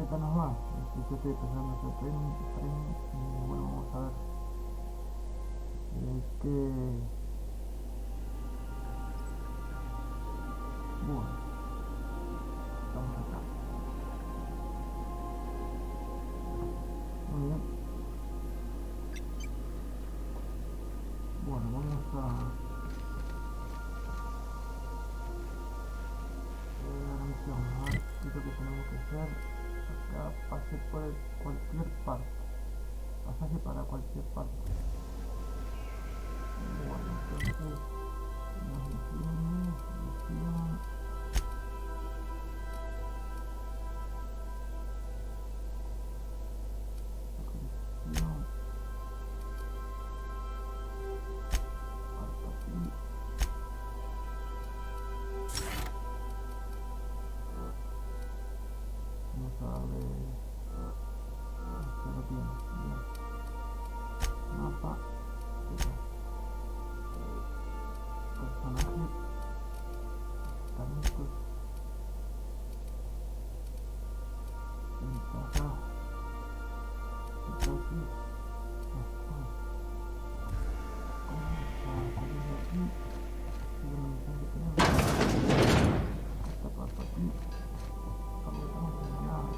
planeta nos va? Yo estoy pensando que el tren, bueno, vamos a ver. Que... Bueno, estamos acá. Muy bien. Bueno, vamos a... la misión, a ver qué es lo que tenemos que hacer. Acá, pase por cualquier parte. Pasaje para cualquier parte. Bueno, entonces... Las misiones, misión... Colección... Parte aquí. Vamos a ver... Se lo tiene, bien. Mapa. Personaje. Talentos. Ventaja. Entonces... Vamos a salir de aquí. Y la misión que tenemos. Esta parte aquí. Estamos en la nave.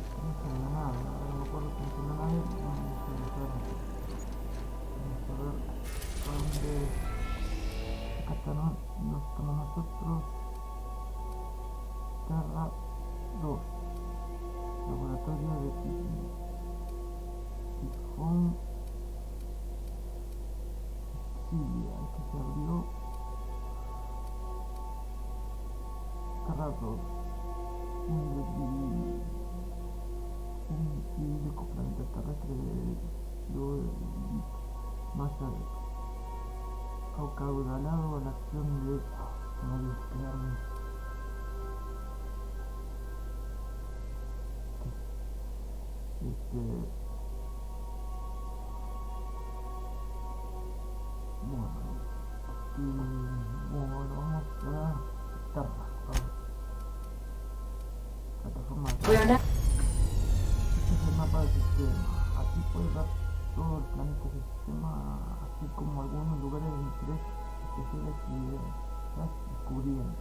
Estamos en la nave. Ahora no me acuerdo si es en la nave. Vamos a ver a dónde... Acá estamos nosotros. Terra 2. Laboratorio de Tifón. Silia. Este se abrió. Terra 2. Un idílico planeta terrestre de más acaudalado a la acción de crearme. Bueno, vamos a Terra. Plataforma. Este es el mapa del sistema. Aquí puedes ver todo el planeta del sistema, así como algunos lugares de interés especiales que estás descubriendo.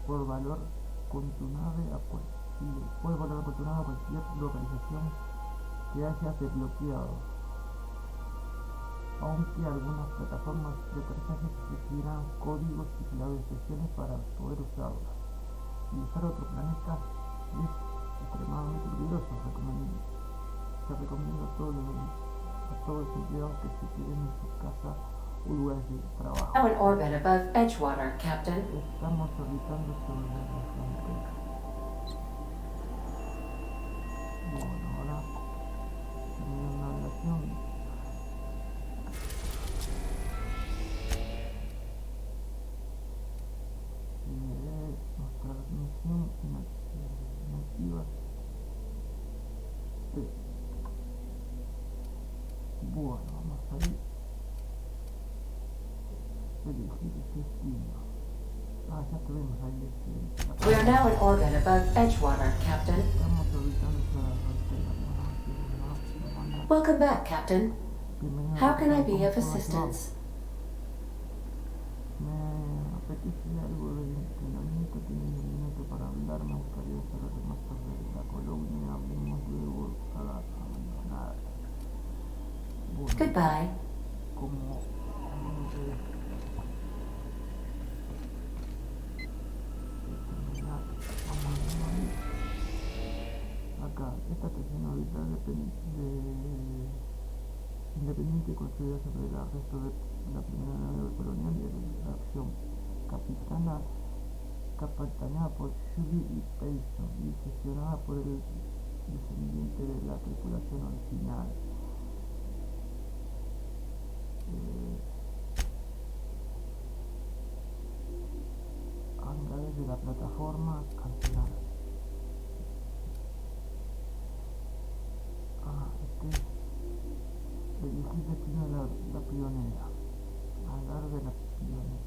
Por valor con tu nave a cualquier localización que hayas desbloqueado. Aunque algunas plataformas de aterrizaje exigirán códigos y claves especiales para poder usarlas. Utilizar otro planeta es extremadamente peligroso. Se recomienda a todos los empleados que se queden en su casa o lugares de trabajo. Now in orbit above Edgewater, Captain. Estamos orbitando sobre la frontera. Bueno, ahora tenemos navegación. Nuestra misión inactiva. Bueno, vamos a ir. Elegir destino. Ya estuvimos ahí. We are now in orbit above Edgewater, Captain. Estamos orbitando sobre la frontera. Welcome back, Captain. How can I be of assistance? Me apetece algo de entrenamiento. Tienes un minuto para hablar. Me gustaría saber más sobre la colonia. Hablemos luego para abandonar. Bueno, Goodbye. como acá, esta estación orbital independiente construida sobre el resto de la primera nave colonial de la acción capitaneada por Julie y Payson y gestionada por el descendiente de la tripulación original. Hangares de la plataforma cancelada. Elegir destino de la pionera. Hangares de la pionera.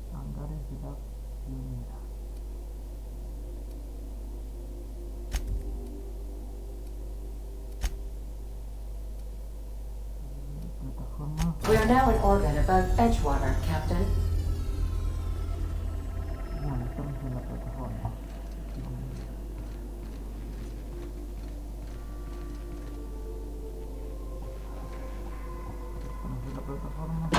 are now in orbit above Edgewater, Captain. Bueno, estamos en la plataforma. Estamos en la plataforma.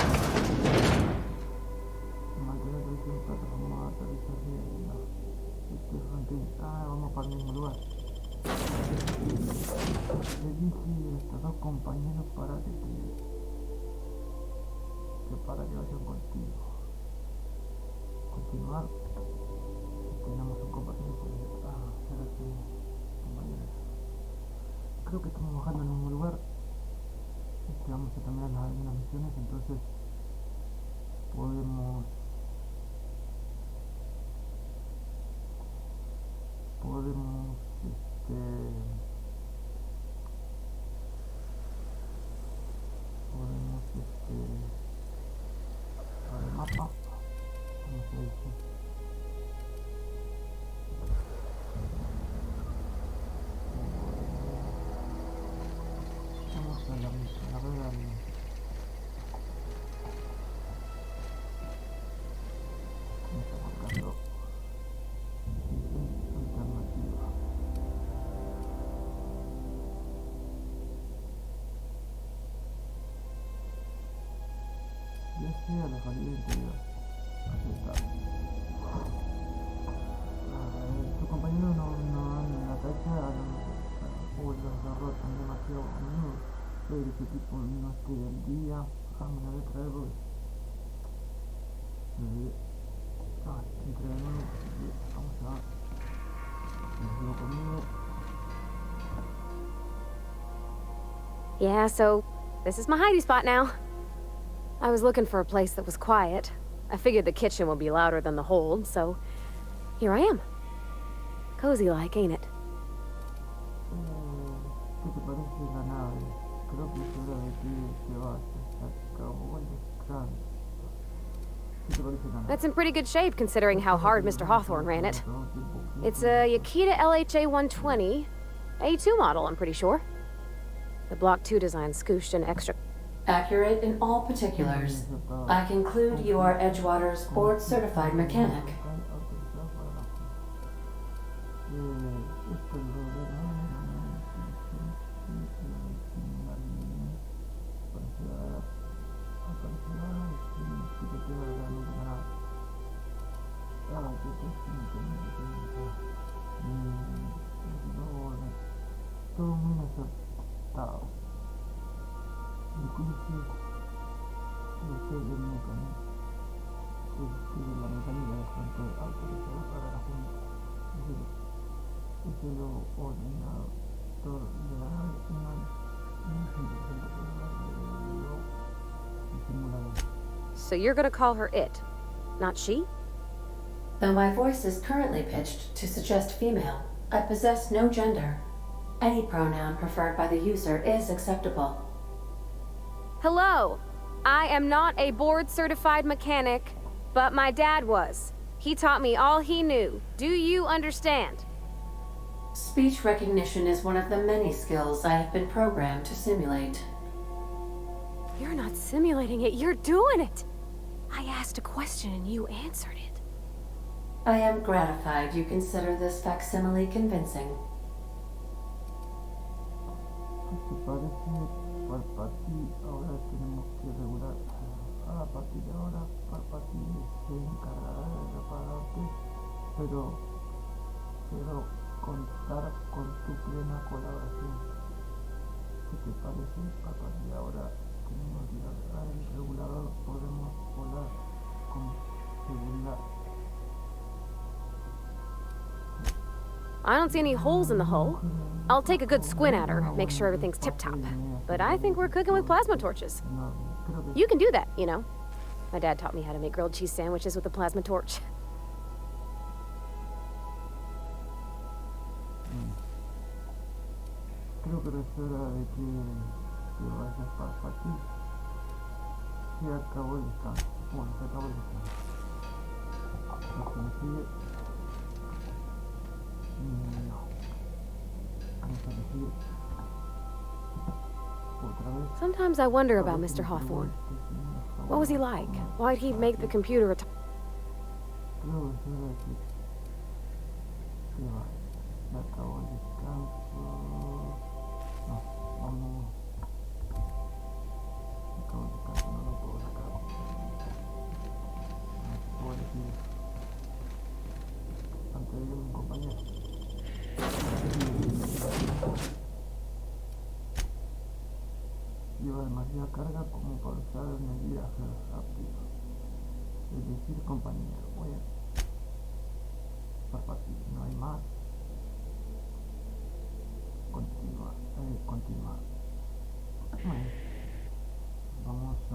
Mantener presión plataforma aterrizaje. No. Vamos para el mismo lugar. Le dije a estos dos compañeros para que vayan contigo. Continuar. Tenemos un compañero por hacer así, compañeros. Creo que estamos bajando en el mismo lugar. Vamos a terminar algunas misiones, entonces podemos para el mapa, ¿cómo se dice? Vamos a la misión, a ver me está marcando alternativa. Viaje a la salida interior. Aceptado. Tus compañeros no andan en la calle o los derrotan demasiado a menudo. Pero ese tipo no esté del día. Me la voy a traer porque entre de nuevo. Vamos a me llevo conmigo. Yeah, so this is my hidey spot now. I was looking for a place that was quiet. I figured the kitchen would be louder than the hold, so here I am. Cozy like, ain't it? ¿Qué te parece la nave? Creo que es hora de que te vayas. Se acabó el descanso. ¿Qué te parece la nave? That's in pretty good shape considering how hard Mr. Hawthorne ran it. It's a Yakita LHA 120, A2 model, I'm pretty sure. The Block 2 design scooshed an extra. Accurate in all particulars. I conclude you are Edgewater's board-certified mechanic. Todo muy acertado. Incluso de la mecánica de frente autorizada para la gente. Ese lo ordenador de la nave So you're gonna call her it, not she? Though my voice is currently pitched to suggest female, I possess no gender. Any pronoun preferred by the user is acceptable. Hello, I am not a board-certified mechanic, but my dad was. He taught me all he knew. Do you understand? Speech recognition is one of the many skills I have been programmed to simulate. You're not simulating it, you're doing it! I asked a question and you answered it. I am gratified you consider this facsimile convincing. Ahora tenemos que regular. A partir de ahora, Parpati se encargará de repararte, pero contar con tu plena colaboración. ¿Qué te parece? A partir de ahora tenemos que agregar el regulador, podemos volar con seguridad. I don't see any holes in the hull. I'll take a good squint at her, make sure everything's tip-top. But I think we're cooking with plasma torches. You can do that, you know. My dad taught me how to make grilled cheese sandwiches with a plasma torch. Creo que es hora de que te vayas para ti. Se acabó el descanso. Bueno, se acabó el descanso. Lo que me sigue. No. Vamos a elegir otra vez. Sometimes I wonder about Mr. Hawthorne. What was he like? Why'd he make the computer a Creo que es hora de que se va. Ya acabó el descanso. No, vamos. Acabo el descanso, no lo puedo sacar. No puedo elegir antes de irme un compañero. Lleva demasiada carga como para usar en el viaje rápido. Es decir, compañero, voy a partir, no hay más. Continuar. Bueno, vamos a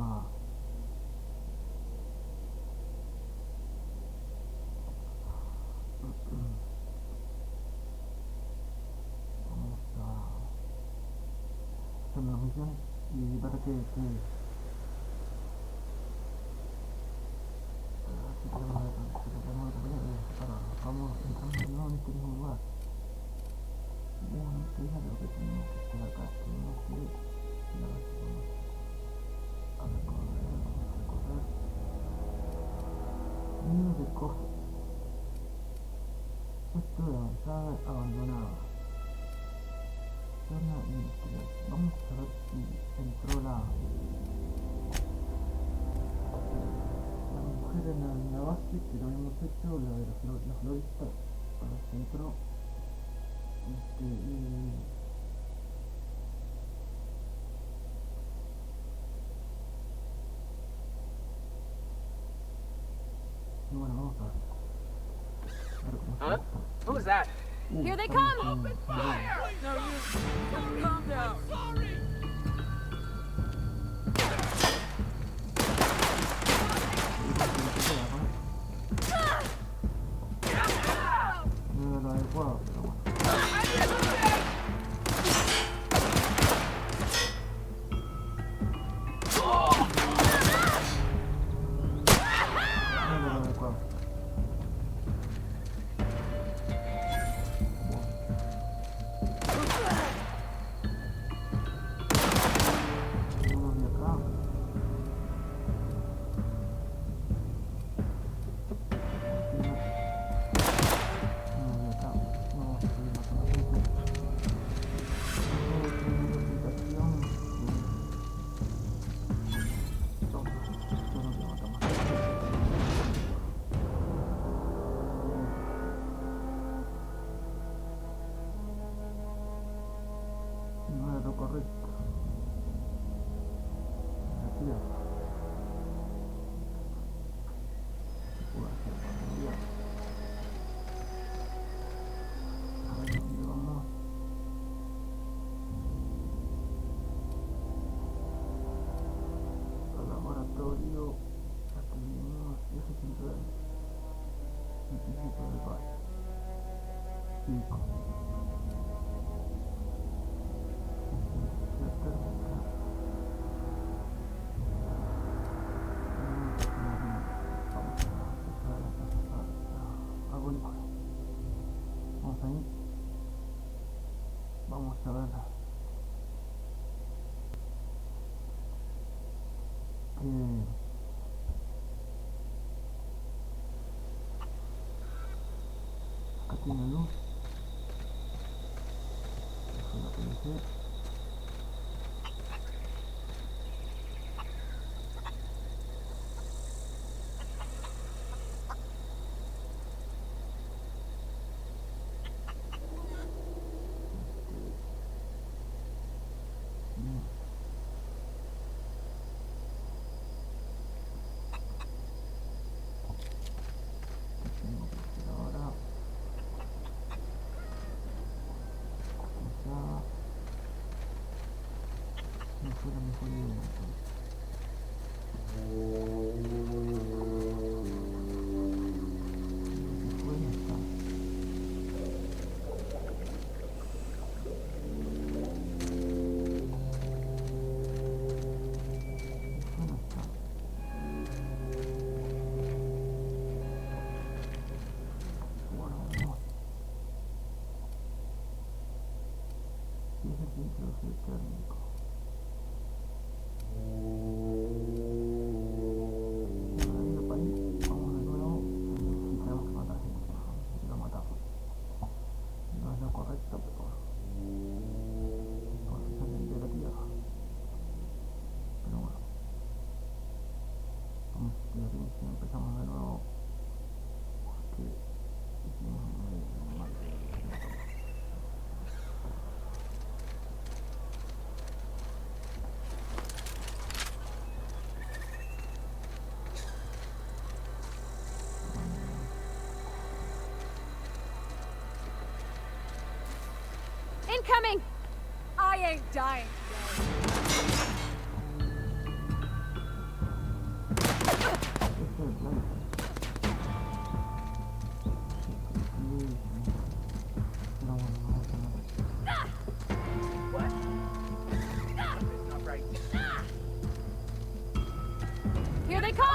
hacer una misión y para que si queremos vamos entrando en este mismo lugar. Bueno, que es lo que tenemos que hacer acá. Tenemos que vamos a recorrer nido de cofres. Puesto de avanzada abandonado. Zona industrial. Vamos a ver si entró la mujer en la base que lo habíamos hecho, la de la florista, para el centro. Y bueno, vamos a ver cómo Huh? está. Who was that? Here they come! Open fire! No, you calm down. Sorry. No era lo adecuado, pero bueno. No era lo adecuado. Uno de acá. No era lo correcto. Aquí ya. Puedo hacer para a ver si vamos. Al laboratorio. Ya tenemos viaje central. Científico de parte. 5. Vamos ahí. Vamos a ver acá tiene luz. Eso es lo que dice. Bien. ¿Qué tengo que hacer ahora? Quizá no fue la mejor idea entonces. ¿Qué fue esta? Térmico. coming! I ain't dying. Here they come!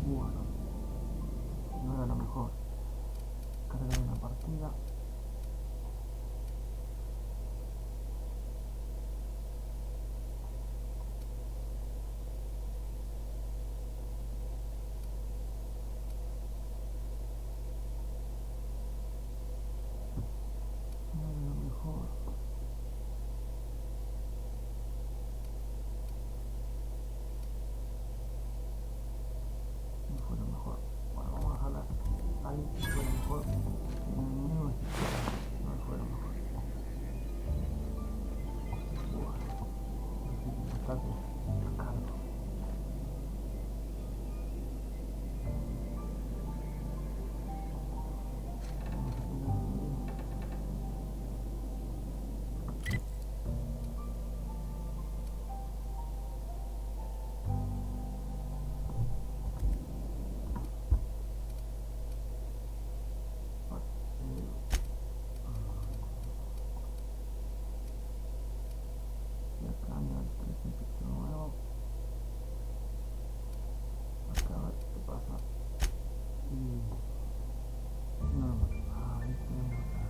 Bueno, no era lo mejor. Cargar una partida. No era lo mejor. No fue lo mejor. Bueno, vamos a dejarla ahí. Fue lo mejor. No fue lo mejor. Bueno, bastante cargo. Y acá ya tenés un picture nuevo. Acá a ver qué pasa. Y no, ahí tenemos acá.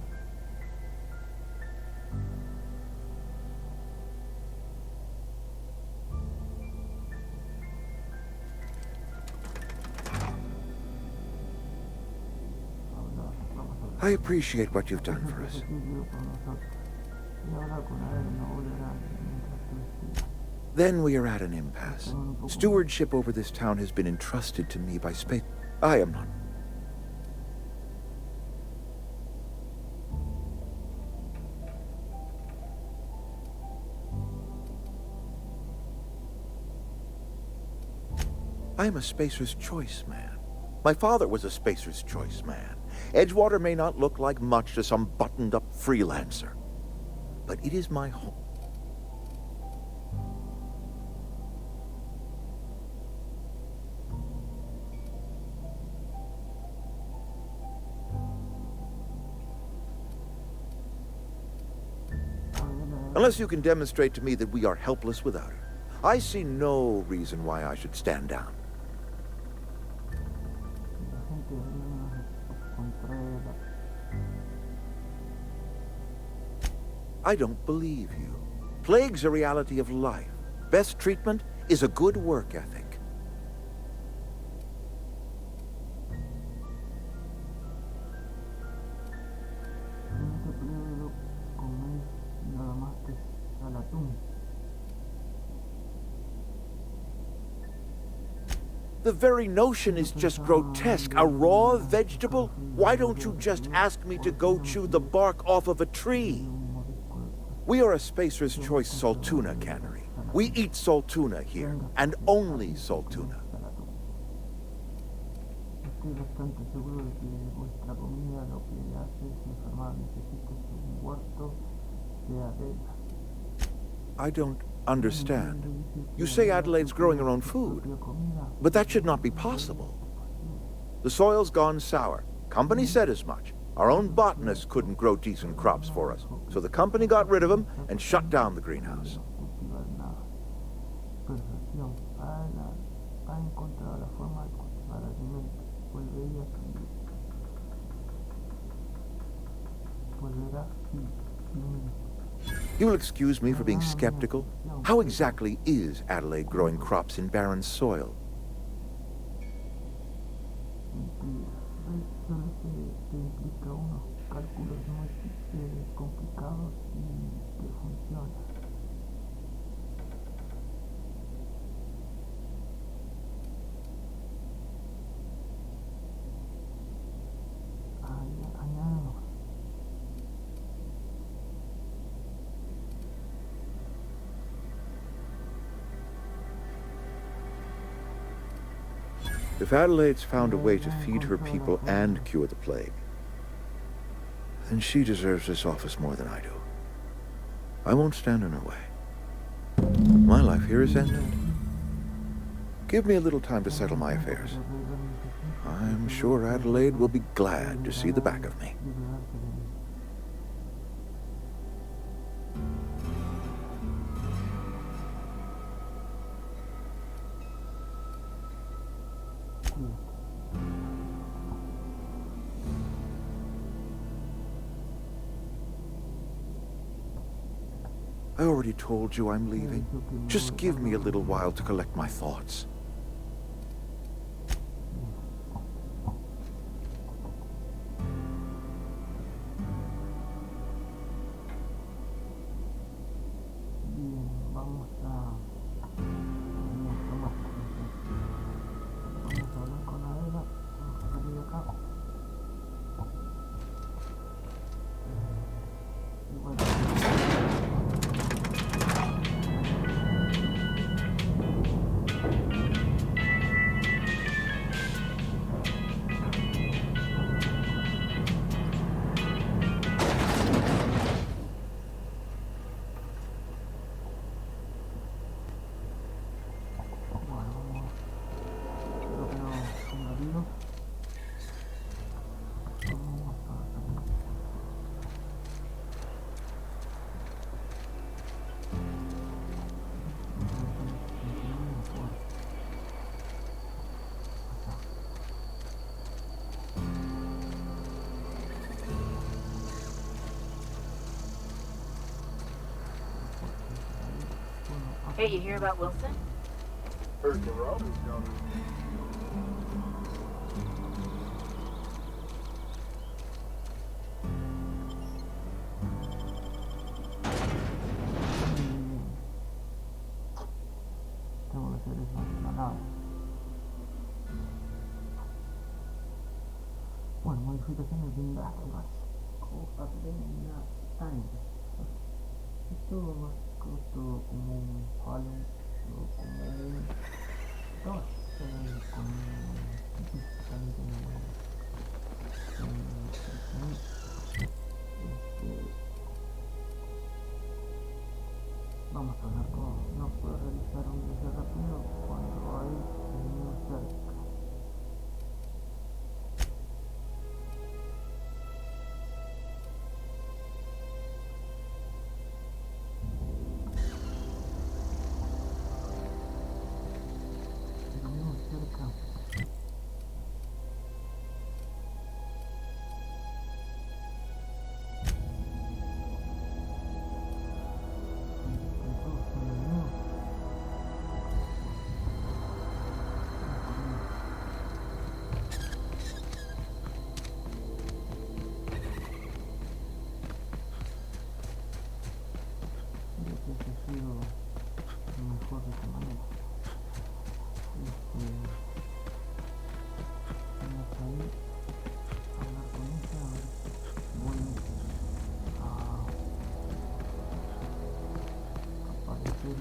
Hablar, vamos a hablar. I appreciate what you've done for us. Aquí vivo con nosotros. Y hablar con él no volverá mientras tú estés. Then we are at an impasse. Stewardship over this town has been entrusted to me by space. I am not. I am a Spacer's Choice man. My father was a Spacer's Choice man. Edgewater may not look like much to some buttoned-up freelancer, but it is my home. Unless you can demonstrate to me that we are helpless without her, I see no reason why I should stand down. La gente de Contreras. I don't believe you. Plague's a reality of life. Best treatment is a good work ethic. En este periodo coméis nada más que al atún. The very notion is just grotesque. A raw vegetable? Why don't you just ask me to go chew the bark off of a tree? We are a Spacer's Choice Saltuna cannery. We eat saltuna here, and only saltuna. Estoy bastante seguro de que vuestra comida lo que hace es enfermar. Necesito que un huerto de arena. I don't understand. You say Adelaide's growing her own food, but that should not be possible. The soil's gone sour. Company said as much. Our own botanist couldn't grow decent crops for us, so the company got rid of him and shut down the greenhouse. Cultivar nada. Perfección. Ha encontrado la forma de cultivar alimentos. Volvería a escribir. Volverá y You'll excuse me for being skeptical. How exactly is Adelaide growing crops in barren soil? y que solo te implica unos cálculos muy complicados y que funcionan. Añadimos. If Adelaide's found a way to feed her people and cure the plague, then she deserves this office more than I do. I won't stand in her way. My life here is ended. Give me a little time to settle my affairs. I'm sure Adelaide will be glad to see the back of me. I already told you I'm leaving. Just give me a little while to collect my thoughts. Bien, vamos a hablar con Adela. Vamos a salir de acá. Y bueno. Hey, you hear about Wilson? Heard the road is going. Tengo que hacer eso, nada. Bueno, modificaciones de industrias. Cosa plena time. Esto más costo como un palo o como un dos con vamos a hablar con no puedo realizar un viaje rápido cuando hay enemigos cerca. Mejor de esta manera. Vamos a ir a hablar con ella a ver si vuelve a aparecer en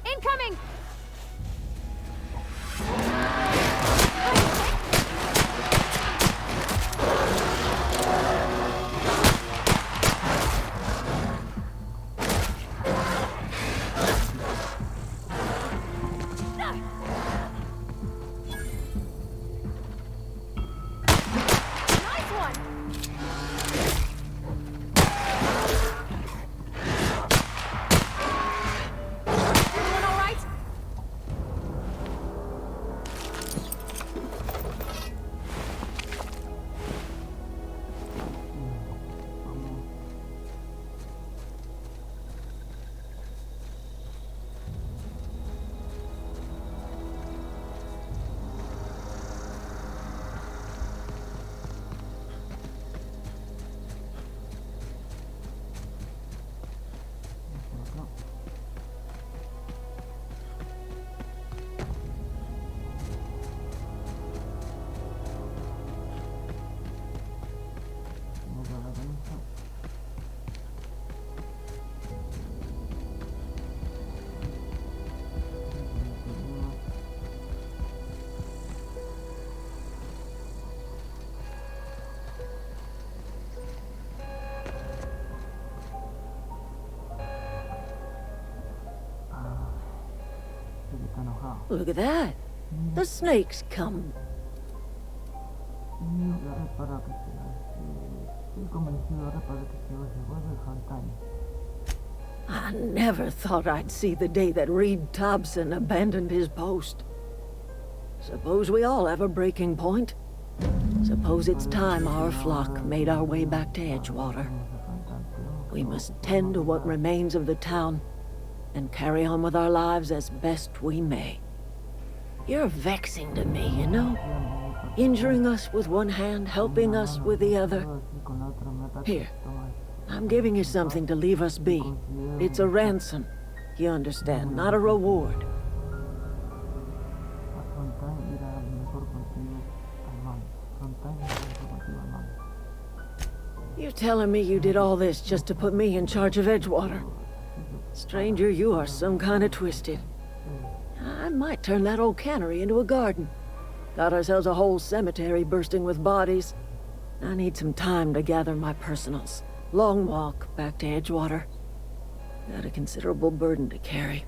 Incoming! Look at that. The snake's come. Y repara que estoy convencido repara que se vuelve el fantasma. I never thought I'd see the day that Reed Thompson abandoned his post. Suppose we all have a breaking point. Suppose it's time our flock made our way back to Edgewater. We must tend to what remains of the town and carry on with our lives as best we may. You're vexing to me, you know? Injuring us with one hand, helping us with the other. Here, I'm giving you something to leave us be. It's a ransom, you understand, not a reward. You're telling me you did all this just to put me in charge of Edgewater? Stranger, you are some kind of twisted. I might turn that old cannery into a garden. Got ourselves a whole cemetery bursting with bodies. I need some time to gather my personals. Long walk back to Edgewater. Got a considerable burden to carry.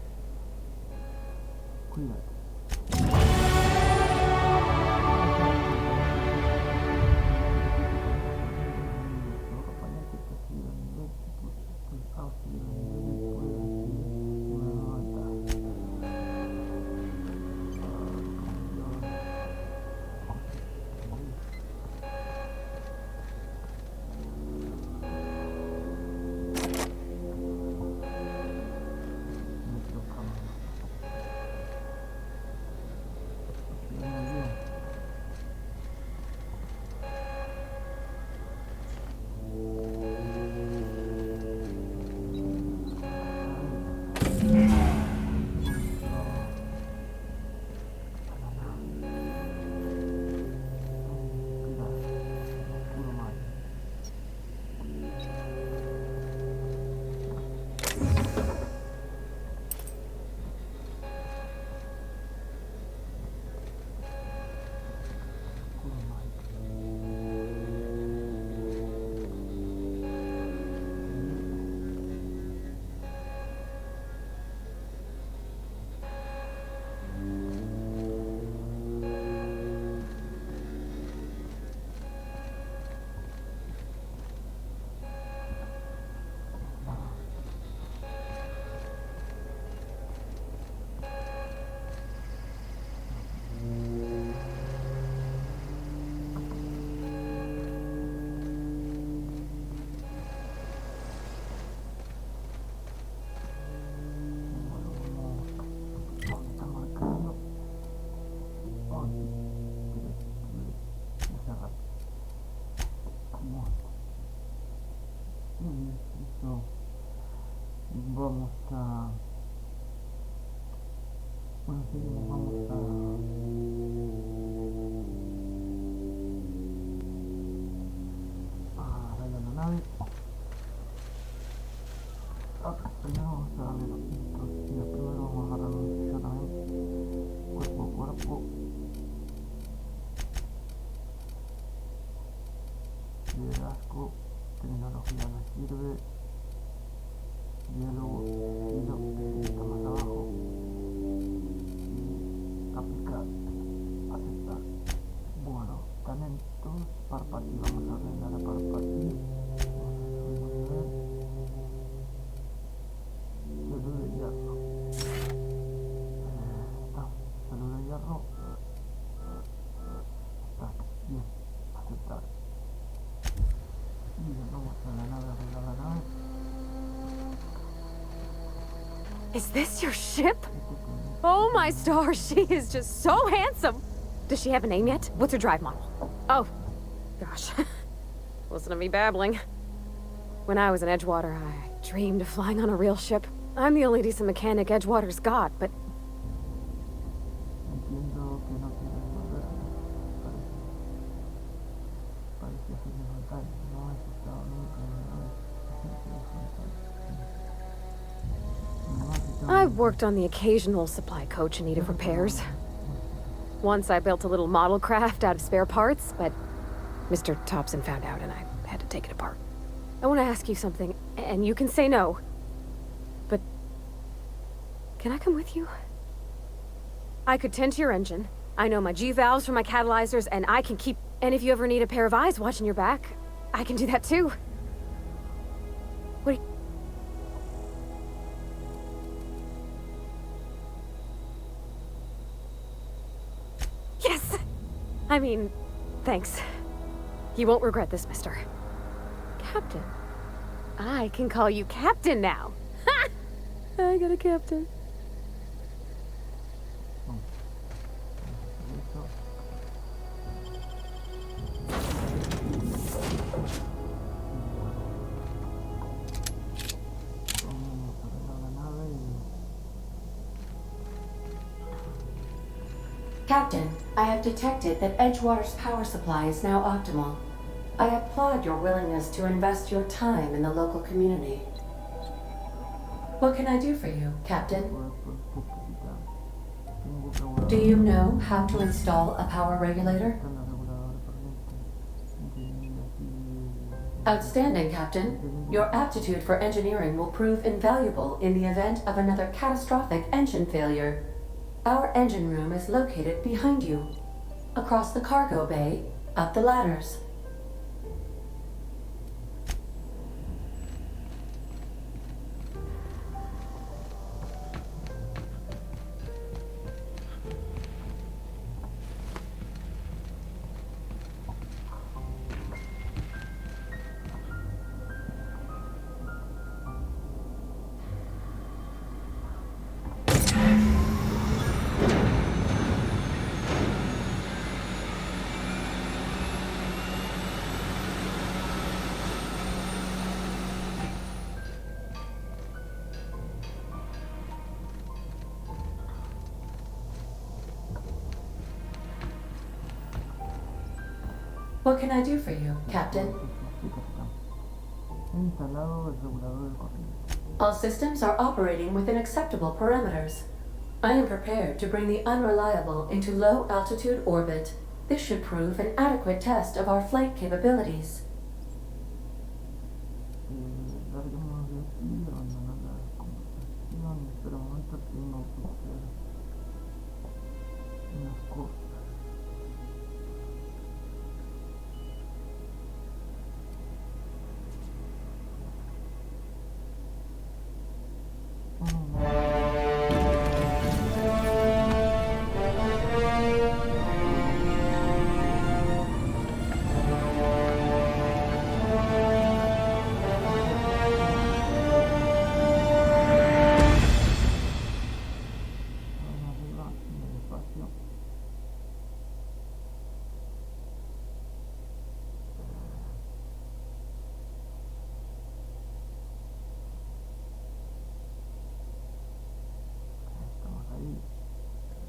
Vamos a... Bueno, seguimos, vamos a arreglar la nave. Primero vamos a darle los instrucciones. Primero vamos a agarrar un sello también, cuerpo a cuerpo. Liderazgo, tecnología me sirve. Diálogo, estilo, está más abajo. Y aplicar, aceptar. Bueno, talentos, parpartir, vamos a ordenar a parpartir. Salud de hierro. Está, salud de hierro. Está, bien, aceptar. Y vamos a la nave, arreglar la nave. Is this your ship? Oh my stars, she is just so handsome. Does she have a name yet? What's her drive model? Oh, gosh. Listen to me babbling. When I was in Edgewater, I dreamed of flying on a real ship. I'm the only decent mechanic Edgewater's got, but... Entiendo que no quieres volver. Parecía ser mi fantasma. No has estado nunca en I've worked on the occasional supply coach in need of repairs. Once I built a little model craft out of spare parts, but Mr. Thompson found out and I had to take it apart. I want to ask you something, and you can say no. But can I come with you? I could tend to your engine. I know my G-valves for my catalyzers, and I can keep... And if you ever need a pair of eyes watching your back, I can do that too. What do you... Yes! I mean, thanks. You won't regret this, mister. Captain. I can call you Captain now. Ha! I got a captain. Captain, I have detected that Edgewater's power supply is now optimal. I applaud your willingness to invest your time in the local community. What can I do for you, Captain? Do you know how to install a power regulator? Outstanding, Captain. Your aptitude for engineering will prove invaluable in the event of another catastrophic engine failure. Our engine room is located behind you, across the cargo bay, up the ladders. What can I do for you, Captain? All systems are operating within acceptable parameters. I am prepared to bring the unreliable into low-altitude orbit. This should prove an adequate test of our flight capabilities.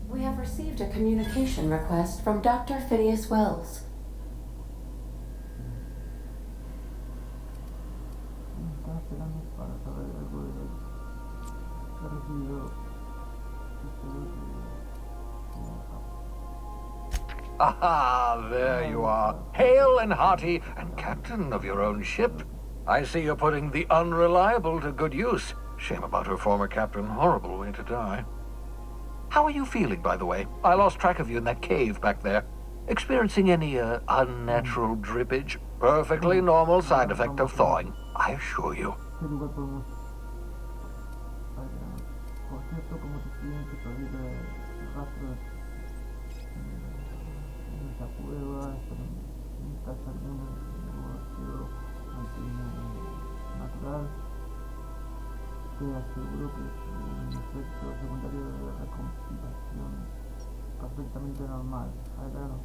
We have received a communication request from Dr. Phineas Wells. Aha, there you are. Hale and hearty, and captain of your own ship. I see you're putting the unreliable to good use. Shame about her former captain. Horrible way to die. How are you feeling, by the way? I lost track of you in that cave back there. Experiencing any, unnatural drippage? Perfectly normal side effect of thawing, I assure you. Te aseguro que es un efecto secundario de la reconstipación perfectamente normal. Acá no.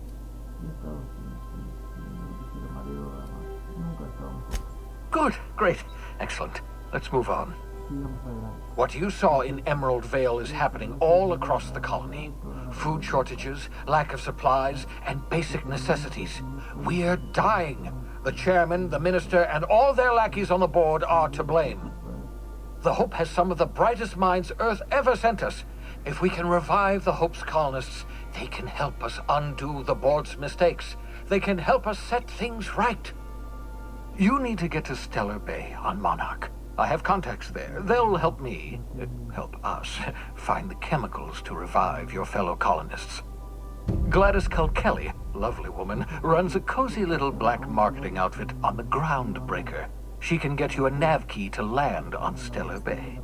He estado sin mareo, además. Nunca he estado mejor. Good, great, excellent. Let's move on. Sigamos adelante. What you saw in Emerald Vale is happening all across the colony. Food shortages, lack of supplies, and basic necessities. We're dying. The chairman, the minister, and all their lackeys on the board are to blame. The Hope has some of the brightest minds Earth ever sent us. If we can revive the Hope's colonists, they can help us undo the board's mistakes. They can help us set things right. You need to get to Stellar Bay on Monarch. I have contacts there. They'll help me, help us, find the chemicals to revive your fellow colonists. Gladys Kelly, lovely woman, runs a cozy little black marketing outfit on the Groundbreaker. She can get you a nav key to land on Stellar Bay.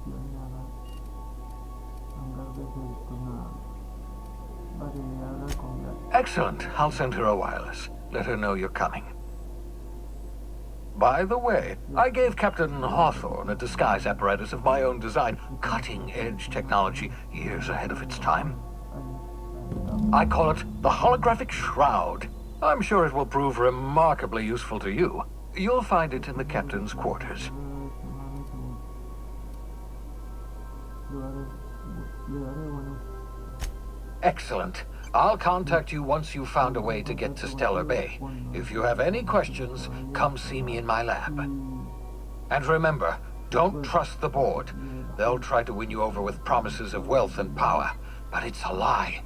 Excellent. I'll send her a wireless. Let her know you're coming. By the way, I gave Captain Hawthorne a disguise apparatus of my own design, cutting-edge technology, years ahead of its time. I call it the Holographic Shroud. I'm sure it will prove remarkably useful to you. You'll find it in the captain's quarters. Excellent. I'll contact you once you've found a way to get to Stellar Bay. If you have any questions, come see me in my lab. And remember, don't trust the board. They'll try to win you over with promises of wealth and power, but it's a lie.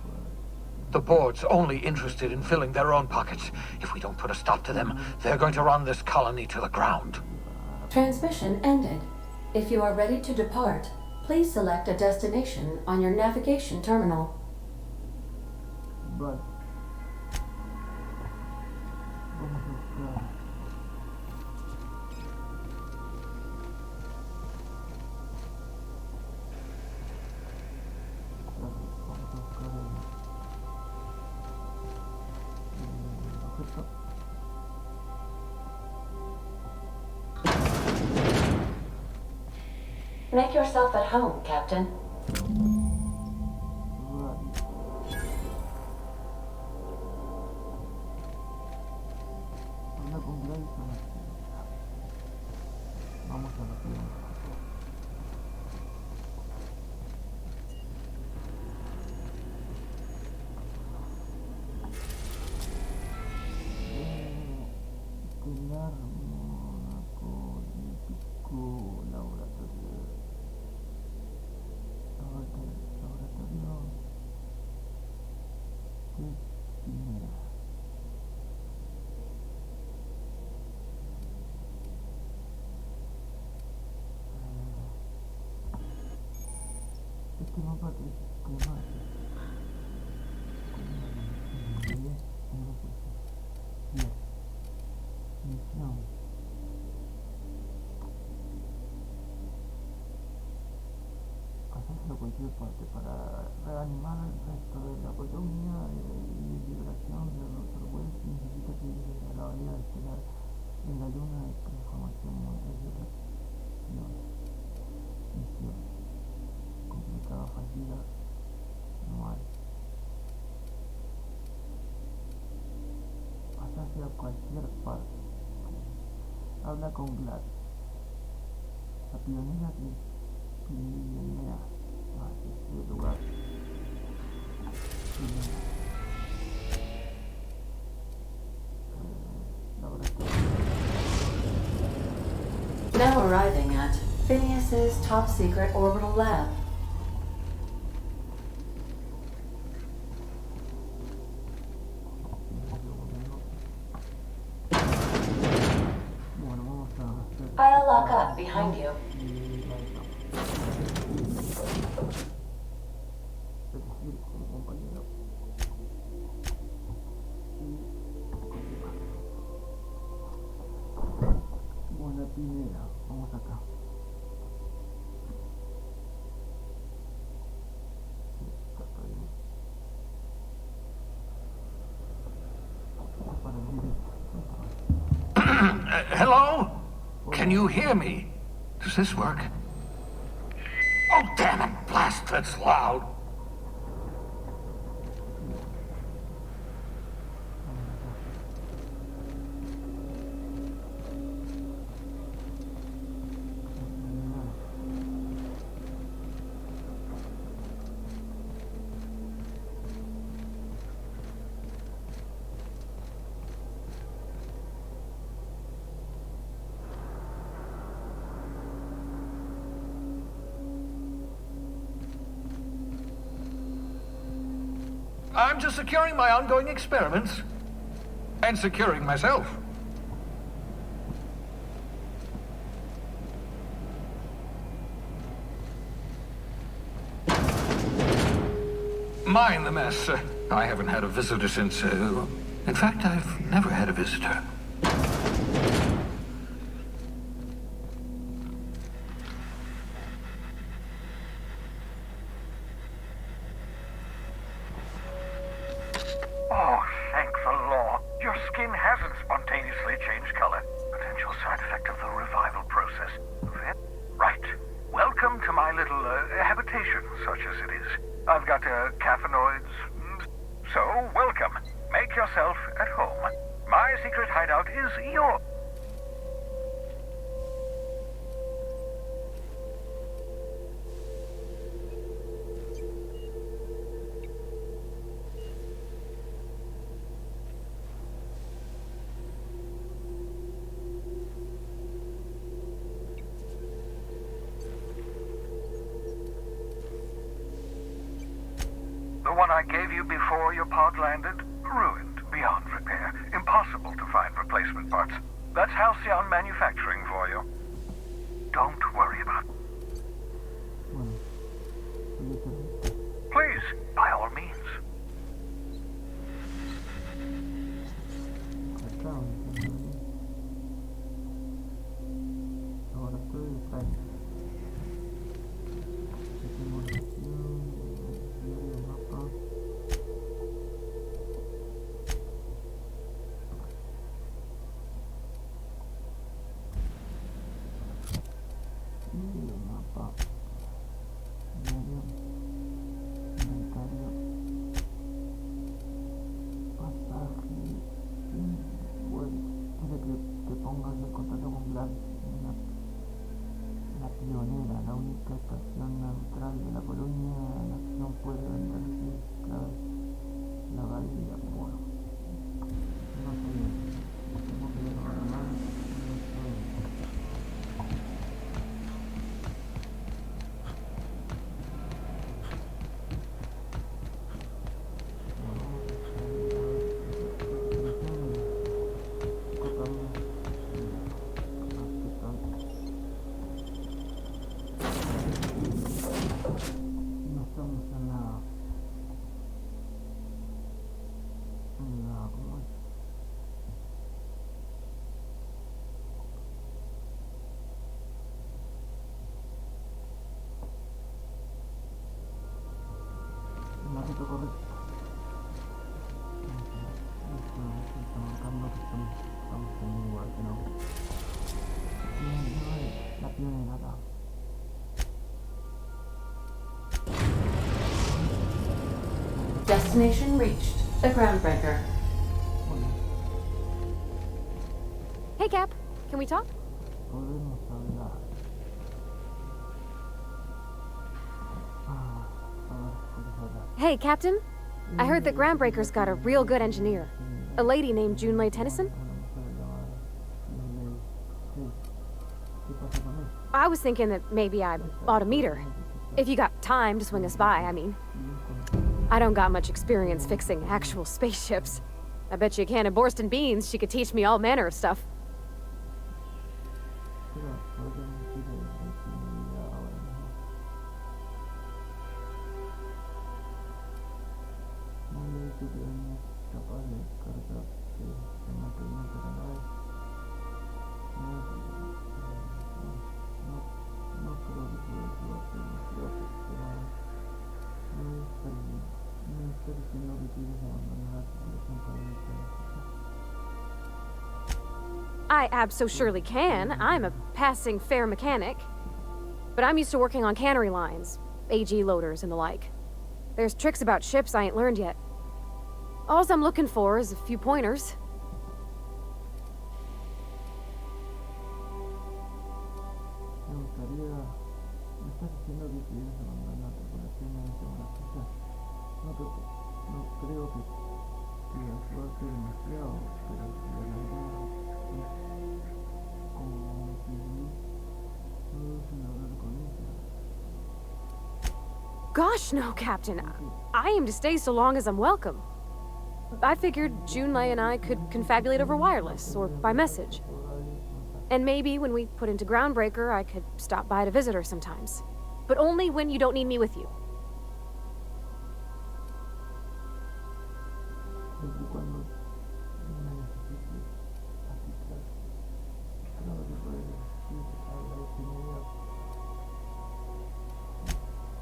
The board's only interested in filling their own pockets. If we don't put a stop to them, they're going to run this colony to the ground. Transmission ended. If you are ready to depart, please select a destination on your navigation terminal. Vale. Vamos a buscar. Vamos a buscar el objeto. Make yourself at home, Captain. Vamos a la primera. Estelar, Mónaco, Olímpico, laboratorio. Laboratorio de Pineda. Este mapa del sistema misión. Pasárselo a cualquier parte para reanimar el resto de la colonia y liberación de Dr. Wells. Necesita que llegue a la variedad estelar en la luna de transformación mundial. Misión complicada, fallida, no hay. Pasarse a cualquier parte. Habla con Glad, la pionera de Pineda. Ese lugar. Now arriving at Phineas's top secret orbital lab. I'll lock up behind you. Buena Pineda, vamos acá. Hello? Can you hear me? Does this work? Oh, damn it! Blast, that's loud. I'm just securing my ongoing experiments. And securing myself. Mind the mess. I haven't had a visitor since, in fact, I've never had a visitor. Oh, thank the law. Your skin hasn't spontaneously changed color. Potential side effect of the revival process. Right. Welcome to my little habitation, such as it is. I've got caffeinoids. So, welcome. Make yourself at home. My secret hideout is your... The one I gave you before your pod landed? Ruined beyond repair. Impossible to find replacement parts. That's Halcyon Manufacturing for you. Don't worry about it. Please, by all means. Ahora estoy distraído. Pionera, la única estación neutral de la colonia, la acción puede venderse, claro, la bahía, pero bueno, no sé, tengo que ver ahora más, no sé. Marquito correcto. Está marcando que estamos en un lugar que no. No es la pionera acá. Destination reached. The Groundbreaker. Hey, Cap. Can we talk? Podemos hablar. Hey, Captain. I heard that Groundbreaker's got a real good engineer. A lady named Junlei Tennyson. I was thinking that maybe I ought to meet her. If you got time to swing us by, I mean. I don't got much experience fixing actual spaceships. I bet you a can of Borston beans she could teach me all manner of stuff. I abso-surely can. I'm a passing fair mechanic. But I'm used to working on cannery lines, AG loaders and the like. There's tricks about ships I ain't learned yet. All I'm looking for is a few pointers. Gosh, no, Captain. I aim to stay so long as I'm welcome. I figured Junlei and I could confabulate over wireless, or by message. And maybe when we put into Groundbreaker, I could stop by to visit her sometimes. But only when you don't need me with you.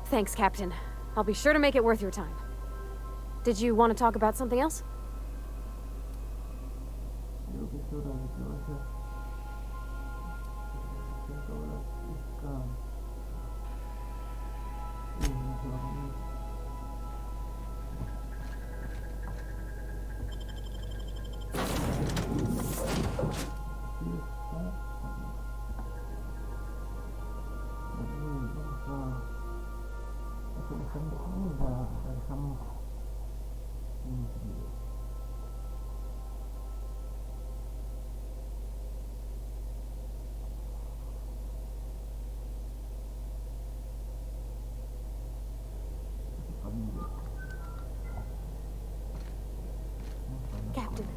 Thanks, Captain. I'll be sure to make it worth your time. Did you want to talk about something else? Creo que es hora de que vaya. Se acabó la pesca. No se va a comer. Captain.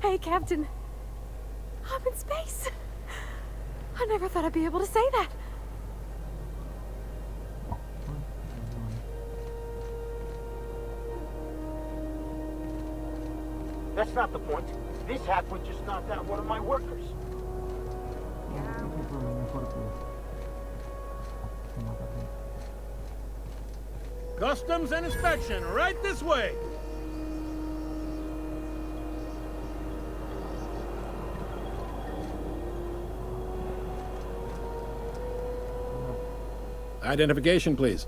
Hey, Captain. I'm in space. I never thought I'd be able to say that. That's not the point. This halfwit just knocked out one of my workers. Customs and inspection, right this way. Identification, please.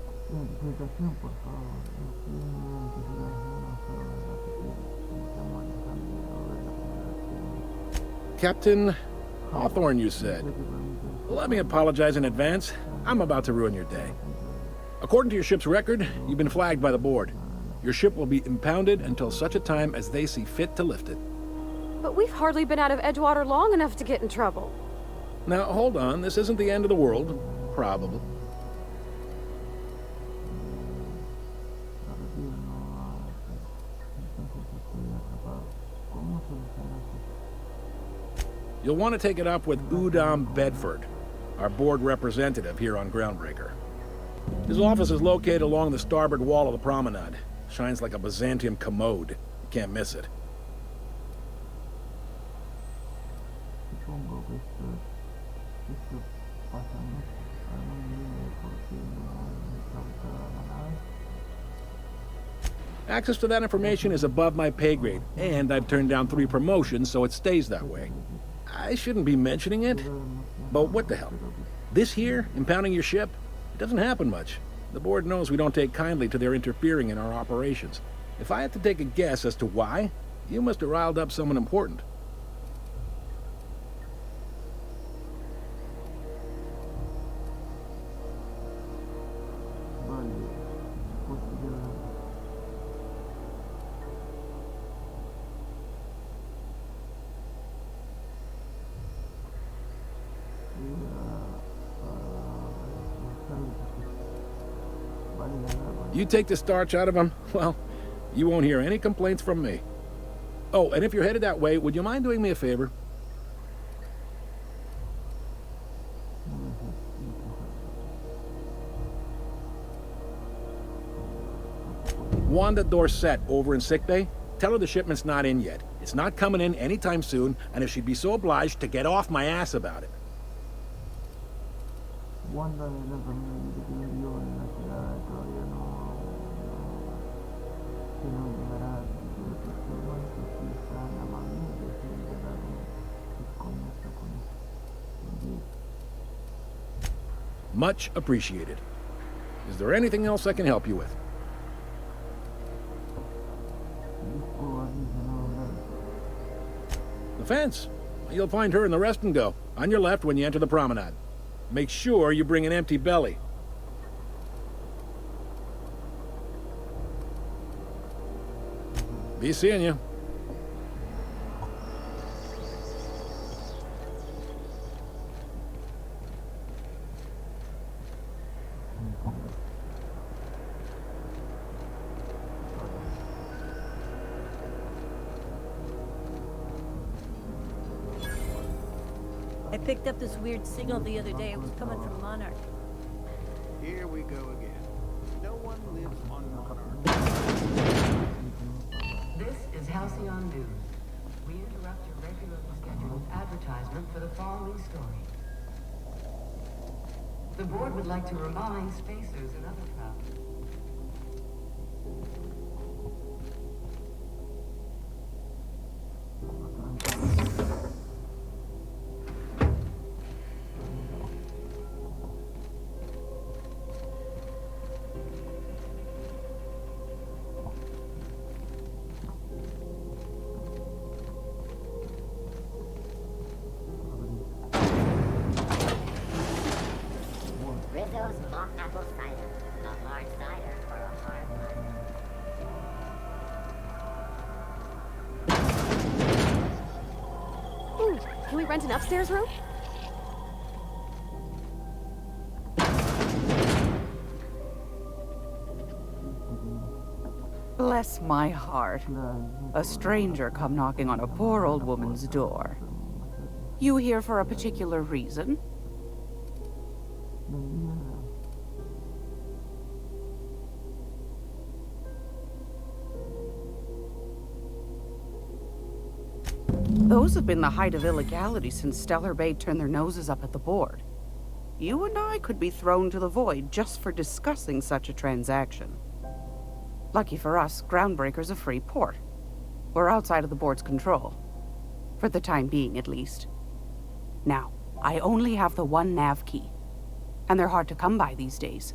Captain Hawthorne, you said. Let me apologize in advance. I'm about to ruin your day. According to your ship's record, you've been flagged by the board. Your ship will be impounded until such a time as they see fit to lift it. But we've hardly been out of Edgewater long enough to get in trouble. Now, hold on. This isn't the end of the world. Probably. You'll want to take it up with Udom Bedford, our board representative here on Groundbreaker. His office is located along the starboard wall of the promenade. Shines like a Byzantium commode. You can't miss it. Access to that information is above my pay grade, and I've turned down 3 promotions, so it stays that way. I shouldn't be mentioning it, but what the hell? This here, impounding your ship, it doesn't happen much. The board knows we don't take kindly to their interfering in our operations. If I had to take a guess as to why, you must have riled up someone important. You take the starch out of them, well, you won't hear any complaints from me. Oh, and if you're headed that way, would you mind doing me a favor? Wanda Dorset over in sickbay, tell her the shipment's not in yet. It's not coming in anytime soon, and if she'd be so obliged to get off my ass about it. Wanda es la enfermera que vivió en la ciudad, todavía que no llegará a si es tan amable de ser enterrado. ¿Qué coño está con eso? Much appreciated. Is there anything else I can help you with? The fence. You'll find her in the rest and go, on your left when you enter the promenade. Make sure you bring an empty belly. Be seeing you. I picked up this weird signal the other day. It was coming from Monarch. Here we go again. No one lives on Monarch. This is Halcyon News. We interrupt your regularly scheduled advertisement for the following story. The board would like to remind spacers and other travelers. Rizzo's hot apple cider. A hard cider for a hard life. Ooh, can we rent an upstairs room? Bless my heart. A stranger come knocking on a poor old woman's door. You here for a particular reason? Those have been the height of illegality since Stellar Bay turned their noses up at the board. You and I could be thrown to the void just for discussing such a transaction. Lucky for us, Groundbreaker's a free port. We're outside of the board's control. For the time being, at least. Now, I only have the one nav key. And they're hard to come by these days.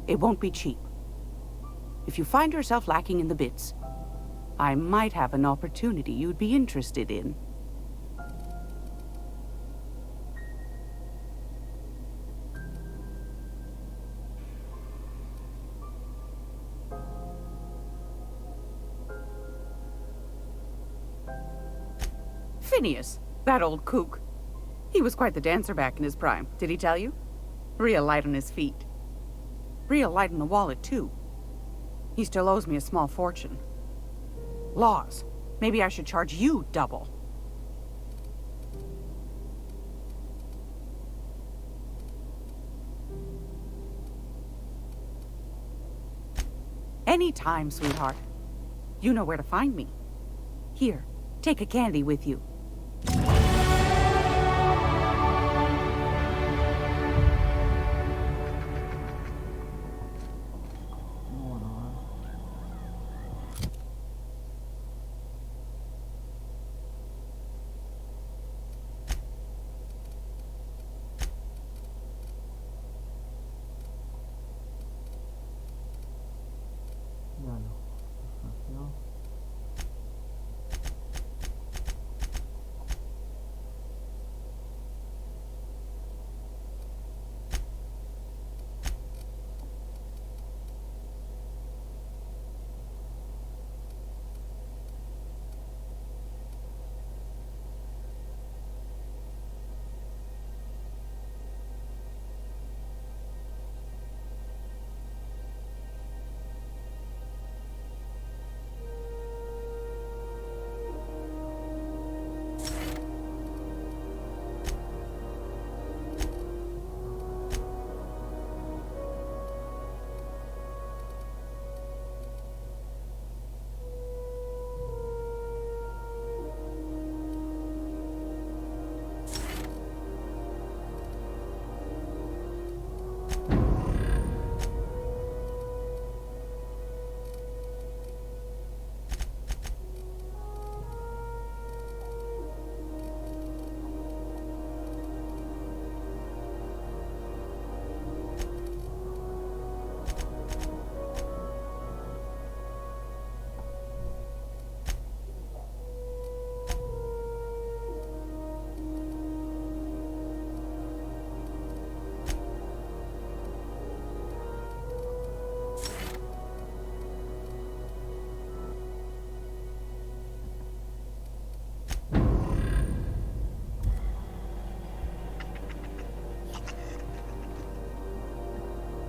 It won't be cheap. If you find yourself lacking in the bits, I might have an opportunity you'd be interested in. Phineas, that old kook. He was quite the dancer back in his prime, did he tell you? Real light on his feet. Real light in the wallet, too. He still owes me a small fortune. Laws. Maybe I should charge you double. Anytime, sweetheart. You know where to find me. Here, take a candy with you.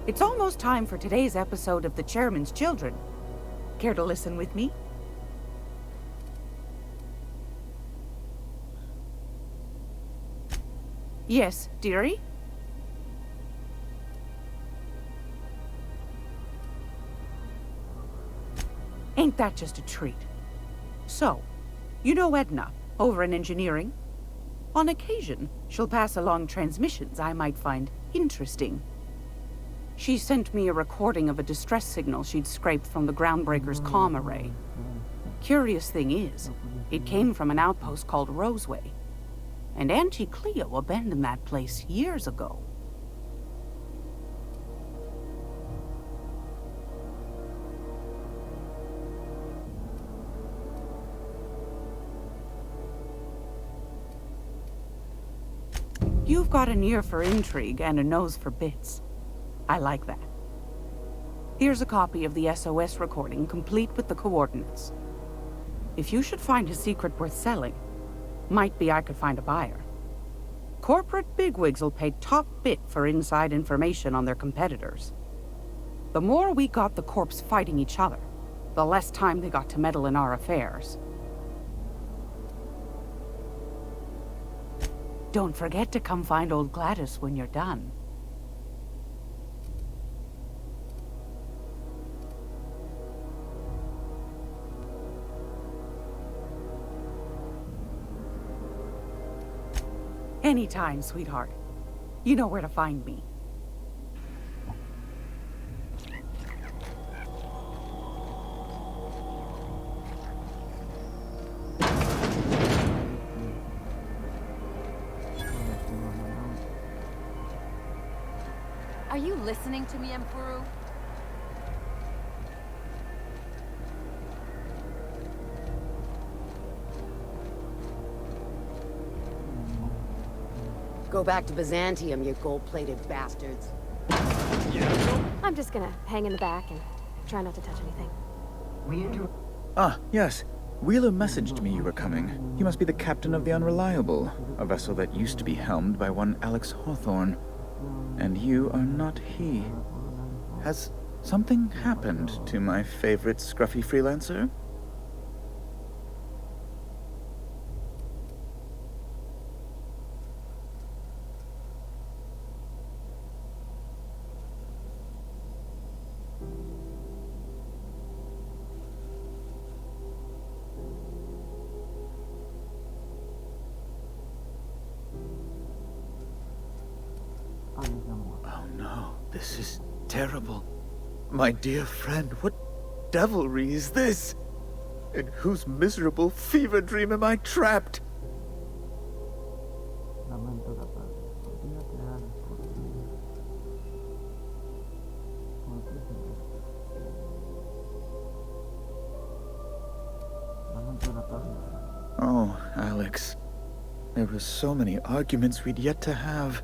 It's almost time for today's episode of The Chairman's Children. Care to listen with me? Yes, dearie? Ain't that just a treat? So, you know Edna, over in engineering? On occasion, she'll pass along transmissions I might find Interesting. She sent me a recording of a distress signal she'd scraped from the Groundbreaker's comm array. Curious thing is, it came from an outpost called Roseway. And Auntie Cleo abandoned that place years ago. You've got an ear for intrigue and a nose for bits. I like that. Here's a copy of the SOS recording, complete with the coordinates. If you should find a secret worth selling, might be I could find a buyer. Corporate bigwigs will pay top bit for inside information on their competitors. The more we got the corps fighting each other, the less time they got to meddle in our affairs. Don't forget to come find old Gladys when you're done. Anytime, sweetheart. You know where to find me. Are you listening to me, Emperor? Go back to Byzantium, you gold-plated bastards. I'm just gonna hang in the back and try not to touch anything. Ah, yes. Wheeler messaged me you were coming. He must be the captain of the Unreliable, a vessel that used to be helmed by one Alex Hawthorne. And you are not he. Has something happened to my favorite scruffy freelancer? Oh no, this is terrible. My dear friend, what devilry is this? In whose miserable fever dream am I trapped? Oh, Alex. There were so many arguments we'd yet to have.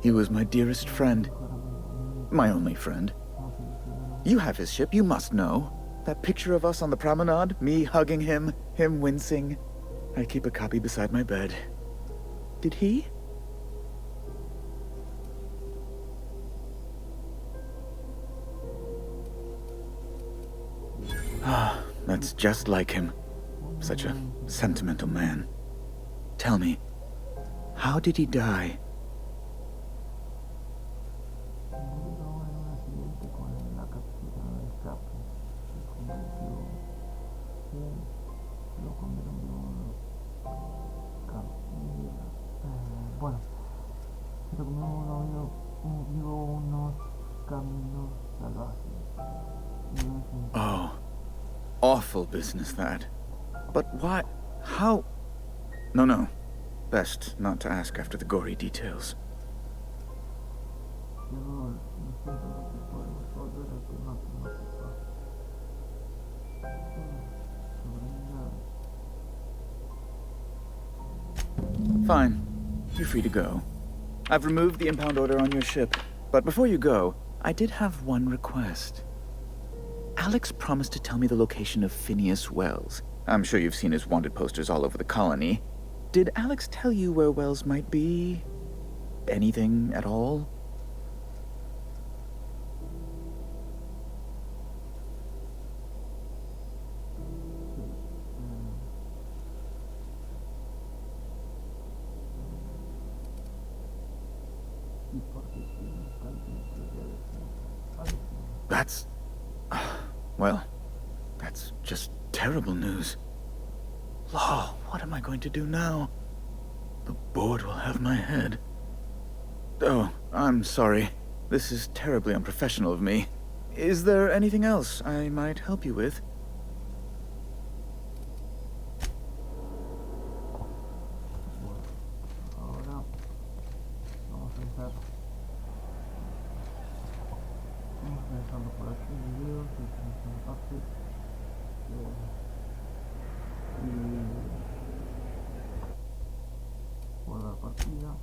He was my dearest friend. My only friend. You have his ship, you must know. That picture of us on the promenade, me hugging him, him wincing. I keep a copy beside my bed. Did he? Ah, that's just like him. Such a sentimental man. Tell me, how did he die? Oh, awful business that. But why? How? No. Best not to ask after the gory details. Fine. You're free to go. I've removed the impound order on your ship. But before you go, I did have one request. Alex promised to tell me the location of Phineas Wells. I'm sure you've seen his wanted posters all over the colony. Did Alex tell you where Wells might be? Anything at all? That's... well, that's just terrible news. Lol, what am I going to do now? The board will have my head. Oh, I'm sorry. This is terribly unprofessional of me. Is there anything else I might help you with? Ahora vamos a dejar. Vamos a dejarlo por aquí el video, que es una parte. Y guardar partida.